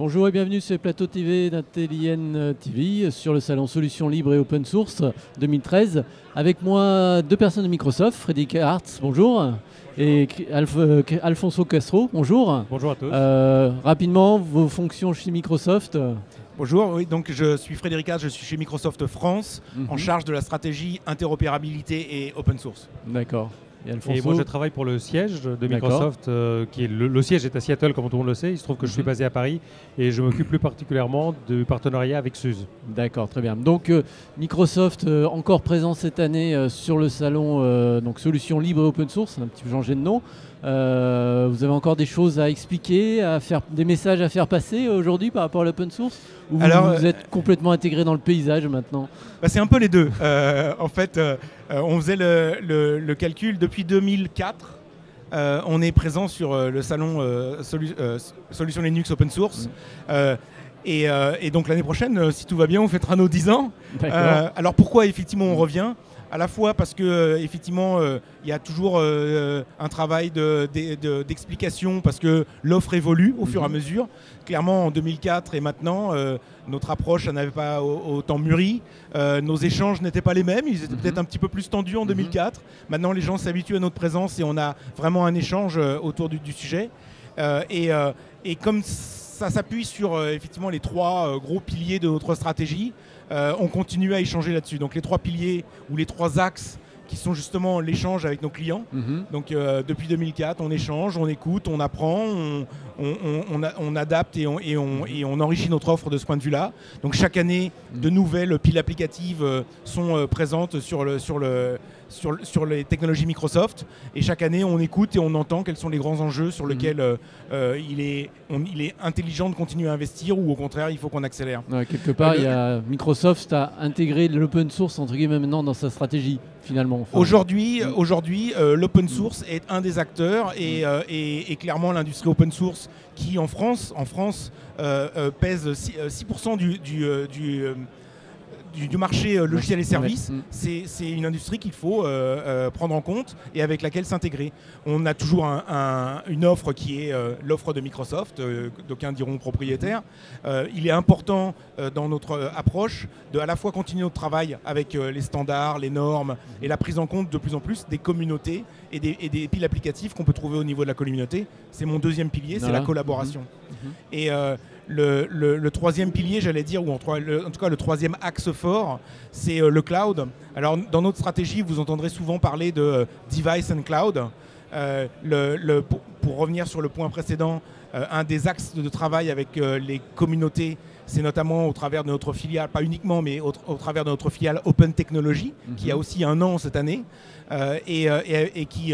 Bonjour et bienvenue sur les plateaux TV d'Intellian TV sur le salon Solutions Libres et Open Source 2013. Avec moi deux personnes de Microsoft, Frédéric Hartz, bonjour, et Alfonso Castro, bonjour. Bonjour à tous. Rapidement, vos fonctions chez Microsoft. Bonjour, oui, donc je suis Frédéric Hartz, je suis chez Microsoft France, en charge de la stratégie interopérabilité et open source. D'accord. Et moi je travaille pour le siège de Microsoft, qui est le siège est à Seattle comme tout le monde le sait, il se trouve que je suis basé à Paris et je m'occupe plus particulièrement du partenariat avec SUSE. D'accord, très bien. Donc Microsoft encore présent cette année sur le salon donc Solutions Libres et Open Source, un petit peu changé de nom. Vous avez encore des choses à expliquer, des messages à faire passer aujourd'hui par rapport à l'open source, ou vous êtes complètement intégré dans le paysage maintenant? C'est un peu les deux. En fait, on faisait le calcul depuis 2004. On est présent sur le salon Solutions Linux Open Source. Et donc l'année prochaine, si tout va bien, on fêtera nos 10 ans. Alors pourquoi effectivement on revient ? À la fois parce que effectivement il y a toujours un travail d'explication parce que l'offre évolue au fur et à mesure. Clairement en 2004 et maintenant notre approche n'avait pas autant mûri. Nos échanges n'étaient pas les mêmes, ils étaient peut-être un petit peu plus tendus en 2004. Maintenant les gens s'habituent à notre présence et on a vraiment un échange autour du sujet. Et comme ça s'appuie sur effectivement les trois gros piliers de notre stratégie. On continue à échanger là-dessus. Donc les trois piliers ou les trois axes qui sont justement l'échange avec nos clients. Donc depuis 2004, on échange, on écoute, on apprend, on adapte et on enrichit notre offre de ce point de vue-là. Donc chaque année, de nouvelles piles applicatives sont présentes sur les technologies Microsoft. Et chaque année, on écoute et on entend quels sont les grands enjeux sur lesquels il est intelligent de continuer à investir ou au contraire, il faut qu'on accélère. Ouais, quelque part, Microsoft a intégré l'open source entre guillemets maintenant dans sa stratégie finalement. Enfin, aujourd'hui, l'open source est un des acteurs et clairement l'industrie open source qui en France pèse 6% du marché logiciel et services, c'est une industrie qu'il faut prendre en compte et avec laquelle s'intégrer. On a toujours une offre qui est l'offre de Microsoft, d'aucuns diront propriétaire. Il est important dans notre approche de à la fois continuer notre travail avec les standards, les normes et la prise en compte de plus en plus des communautés et des piles applicatives qu'on peut trouver au niveau de la communauté. C'est mon deuxième pilier, c'est la collaboration. Et le troisième pilier, j'allais dire, ou en tout cas le troisième axe fort, c'est le cloud. Alors dans notre stratégie, vous entendrez souvent parler de device and cloud. Pour revenir sur le point précédent, un des axes de travail avec les communautés, c'est notamment au travers de notre filiale, pas uniquement, mais au travers de notre filiale Open Technology, qui a aussi un an cette année, et qui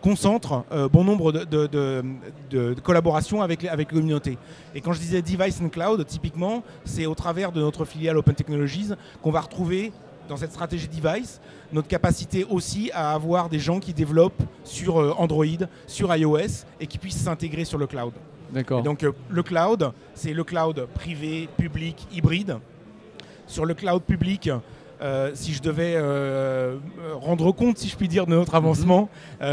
concentre bon nombre de collaborations avec les communautés. Et quand je disais Device and Cloud, typiquement, c'est au travers de notre filiale Open Technologies qu'on va retrouver dans cette stratégie device notre capacité aussi à avoir des gens qui développent sur Android, sur iOS et qui puissent s'intégrer sur le cloud. D'accord. Et donc le cloud, c'est le cloud privé, public, hybride. Sur le cloud public, si je devais rendre compte, si je puis dire, de notre avancement,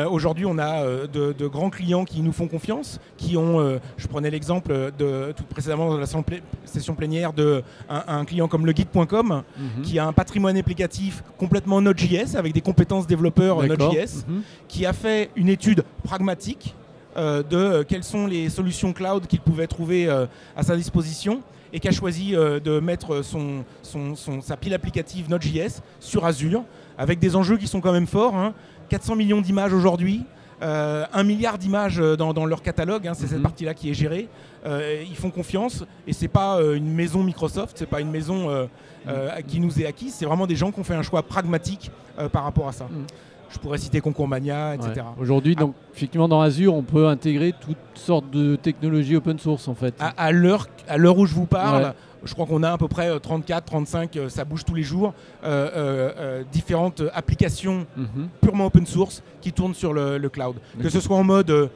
aujourd'hui on a de grands clients qui nous font confiance, qui ont, je prenais l'exemple tout précédemment de la session plénière d'un client comme legeek.com, qui a un patrimoine applicatif complètement Node.js, avec des compétences développeurs Node.js, qui a fait une étude pragmatique de quelles sont les solutions cloud qu'il pouvait trouver à sa disposition, et qui a choisi de mettre sa pile applicative Node.js sur Azure, avec des enjeux qui sont quand même forts. 400 millions d'images aujourd'hui, 1 milliard d'images dans leur catalogue, c'est cette partie-là qui est gérée. Ils font confiance, et c'est pas une maison Microsoft, c'est pas une maison qui nous est acquise, c'est vraiment des gens qui ont fait un choix pragmatique par rapport à ça. Je pourrais citer Concours Mania, etc. Ouais. Aujourd'hui, donc, effectivement, dans Azure, on peut intégrer toutes sortes de technologies open source, en fait. À l'heure où je vous parle, je crois qu'on a à peu près 34, 35, ça bouge tous les jours, différentes applications purement open source qui tournnent sur le cloud. Que ce soit en mode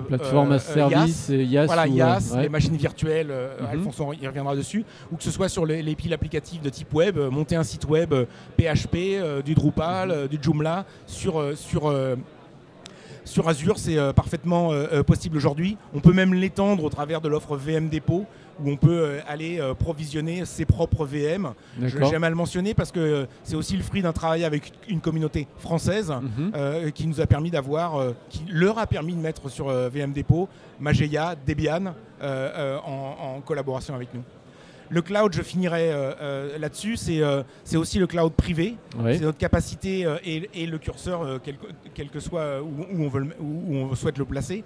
plateforme as service, IaaS, voilà, IaaS, les machines virtuelles, Alfonso y reviendra dessus, ou que ce soit sur les piles applicatives de type web, monter un site web PHP, du Drupal, du Joomla sur Sur Azure, c'est parfaitement possible aujourd'hui. On peut même l'étendre au travers de l'offre VM Depot, où on peut aller provisionner ses propres VM. J'aime à le mentionner parce que c'est aussi le fruit d'un travail avec une communauté française qui nous a permis qui leur a permis de mettre sur VM Depot Mageia, Debian en collaboration avec nous. Le cloud, je finirai là-dessus, c'est aussi le cloud privé. Ouais. C'est notre capacité et le curseur, quel que soit où on souhaite le placer.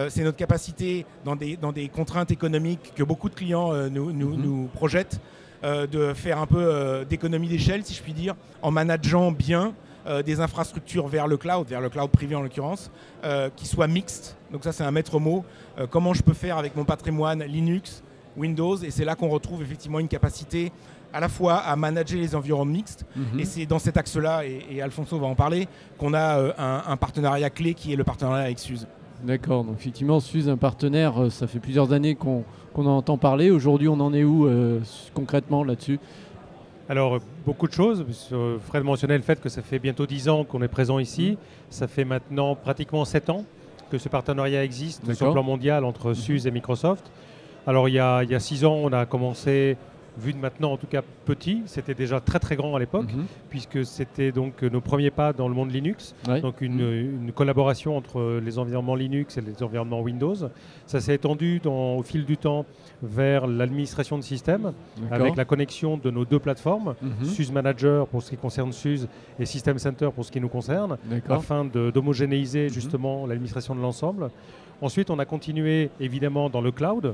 C'est notre capacité dans des contraintes économiques que beaucoup de clients nous projettent, de faire un peu d'économie d'échelle, si je puis dire, en manageant bien des infrastructures vers le cloud privé en l'occurrence, qui soient mixtes. Donc ça, c'est un maître mot. Comment je peux faire avec mon patrimoine Linux, Windows, et c'est là qu'on retrouve effectivement une capacité à la fois à manager les environnements mixtes, et c'est dans cet axe-là, et Alfonso va en parler, qu'on a un partenariat clé qui est le partenariat avec SUSE. D'accord, donc effectivement SUSE, un partenaire, ça fait plusieurs années qu'on en entend parler. Aujourd'hui, on en est où concrètement là-dessus ? Alors, beaucoup de choses. Fred mentionnait le fait que ça fait bientôt 10 ans qu'on est présent ici. Ça fait maintenant pratiquement 7 ans que ce partenariat existe sur le plan mondial entre SUSE et Microsoft. Alors il y a 6 ans, on a commencé, vu de maintenant en tout cas petit, c'était déjà très très grand à l'époque, puisque c'était donc nos premiers pas dans le monde Linux, donc une collaboration entre les environnements Linux et les environnements Windows. Ça s'est étendu au fil du temps vers l'administration de système, avec la connexion de nos deux plateformes, SUSE Manager pour ce qui concerne SUSE et System Center pour ce qui nous concerne, afin d'homogénéiser justement l'administration de l'ensemble. Ensuite, on a continué évidemment dans le cloud,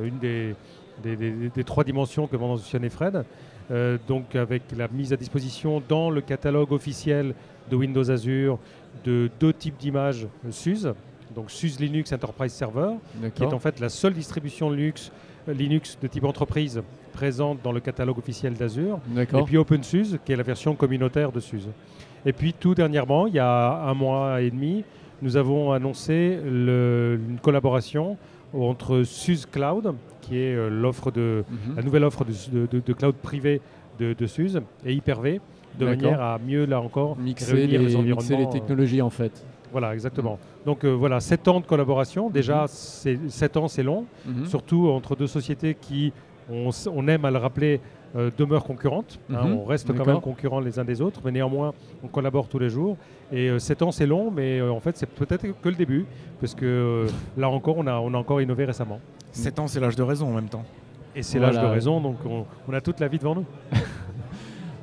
une des 3 dimensions que mentionnait Fred, donc avec la mise à disposition dans le catalogue officiel de Windows Azure de 2 types d'images SUSE, donc SUSE Linux Enterprise Server, qui est en fait la seule distribution Linux de type entreprise présente dans le catalogue officiel d'Azure, et puis OpenSUSE, qui est la version communautaire de SUSE. Et puis tout dernièrement, il y a 1 mois et demi, nous avons annoncé une collaboration entre SUSE Cloud, qui est la nouvelle offre de cloud privé de SUSE, et Hyper-V, de manière à mieux, là encore, réunir les environnements. Mixer les technologies, en fait. Voilà, exactement. Donc voilà, 7 ans de collaboration. Déjà, 7 ans, c'est long, surtout entre 2 sociétés qui, on aime à le rappeler, demeurent concurrentes. On reste quand même concurrents les uns des autres, mais néanmoins, on collabore tous les jours. Et 7 ans, c'est long, mais en fait, c'est peut-être que le début, parce que là encore, on a encore innové récemment. 7 ans, c'est l'âge de raison en même temps. Et c'est l'âge de raison, donc on a toute la vie devant nous.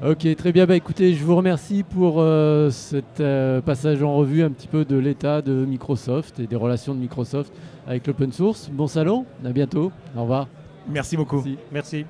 Ok, très bien. Bah, écoutez, je vous remercie pour cet passage en revue un petit peu de l'état de Microsoft et des relations de Microsoft avec l'open source. Bon salon, à bientôt. Au revoir. Merci beaucoup. Merci.